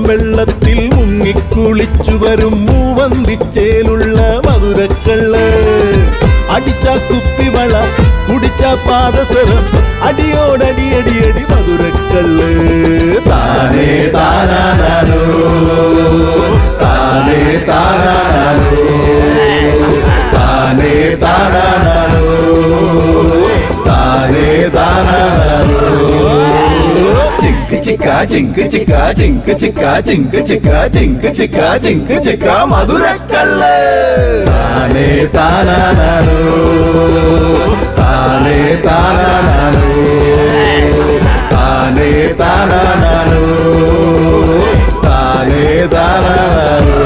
വെള്ളത്തിൽ മുങ്ങിക്കുളിച്ചു വരും മൂവന്തിച്ചേലുള്ള മധുരക്കള്ള് അടിച്ച കുപ്പിവള കുടിച്ച പാദസരം അടിയോടടിയടിയടി മധുരക്കള്ള് താനേ താനാനോ താനേ താനാനോ താനേ താനാനോ താനേ താനാനോ ചിക്ക ചിങ്ക ചിക്ക ചിങ്ക ചിക്ക ചിങ്ക ചിക്ക ചിങ്ക ചിക്ക ചിങ്ക ചിക്ക മധുരക്കള്ള് താനേ താനാനോ താനേ താനാനോ താനേ താനാനോ താനേ താനാനോ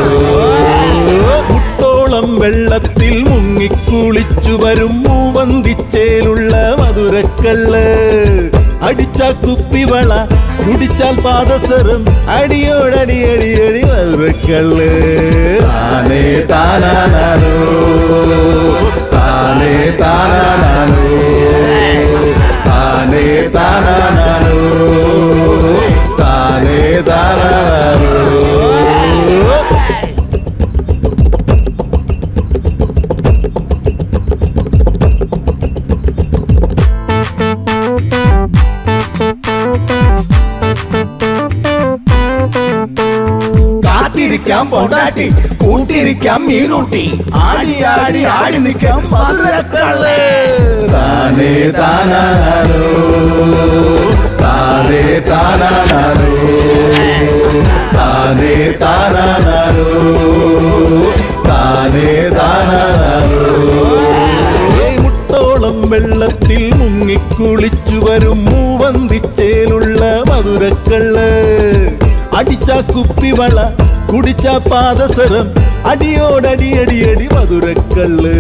മുട്ടോളം വെള്ളത്തിൽ മുങ്ങിക്കുളിച്ചു വരും മൂവന്തിച്ചേലുള്ള മധുരക്കള്ള് അടിച്ച കുപ്പിവള കുടിച്ചാൽ പാദസരം അടിയോടടിയടിയടി മധുരക്കള്ള് താനേ താനാനോ താനേ താനാനോ താനേ താനാനോ താനേ താനാനോ കാത്തിരിക്കാം പൊണ്ടാട്ടി കൂട്ടിരിക്കാം മീനൂട്ടി ആടി ആടി ആടി നിൽക്കാം മധുരക്കള്ള് താനേ താനാനോ താനേ താനാനോ താനേ താനാനോ താനേ താനാനോ മുട്ടോളം വെള്ളത്തിൽ മുങ്ങിക്കുളിച്ചു വരും മൂവന്തിച്ചേലുള്ള മധുരക്കള്ള് അടിച്ച കുപ്പിവള കുടിച്ച പാദസരം അടിയോടടിയടിയടി മധുരക്കള്ള്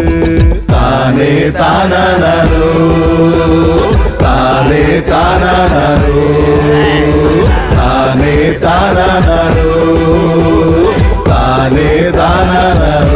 താനേ താനാനോ താനേ താനാനോ താനേ താനാനോ താനേ താനാനോ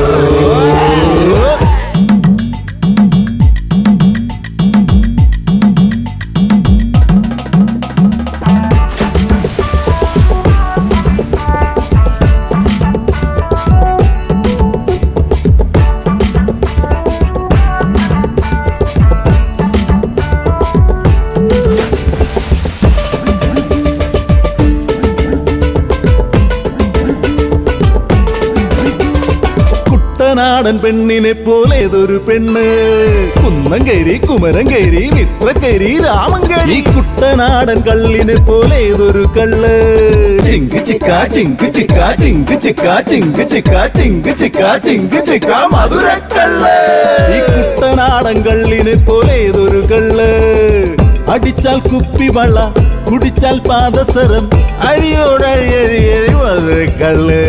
നാടൻ പെണ്ണിനെ പോലെ ഏതൊരു പെണ്ണ് കുന്നം കയറി കുമരം കയറി മിത്ര കയറി രാമൻ കയറി കുട്ടനാടൻ കള്ളിനെ പോലെ ഏതൊരു കള്ള് ചിങ്ക് ചിക്ക ചിങ്ക് ചിക്ക ചിങ്ക് ചിക്ക ചിങ്ക് ചിക്ക ചിങ്ക് ചിക്ക ചിങ്ക് ചിക്ക മധുരക്കള്ള് ഈ കുട്ടനാടൻ കള്ളിനെ പോലെ ഏതൊരു കള്ള് അടിച്ചാൽ കുപ്പിവള കുടിച്ചാൽ പാദസരം അഴിയോടഴിയഴിയഴി മധുരക്കള്ള്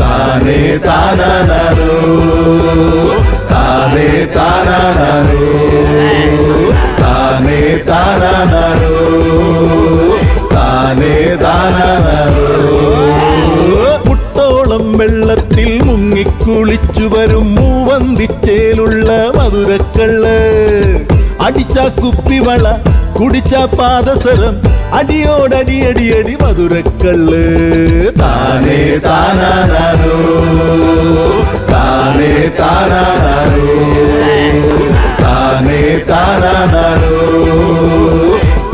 താനേ താനാനോ താനേ താനാനോ താനേ താനാനോ താനേ താനാനോ മുട്ടോളം വെള്ളത്തിൽ മുങ്ങിക്കുളിച്ചു വരും മൂവന്തിച്ചേലുള്ള മധുരക്കള്ള് അടിച്ച കുപ്പിവള കുടിച്ച പാദസരം അടിയോടടിയടിയടി മധുരക്കള്ള് താനേ താനാനോ താനേ താനാനോ താനേ താനാനോ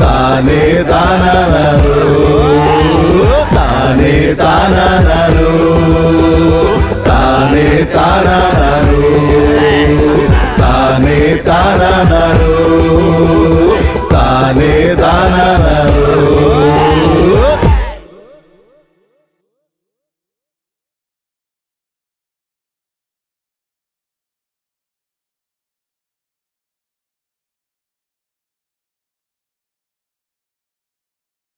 താനേ താനാനോ താനേ താനാനോ താനേ താനാനോ താനേ താനാനോ താനേ താനാനോ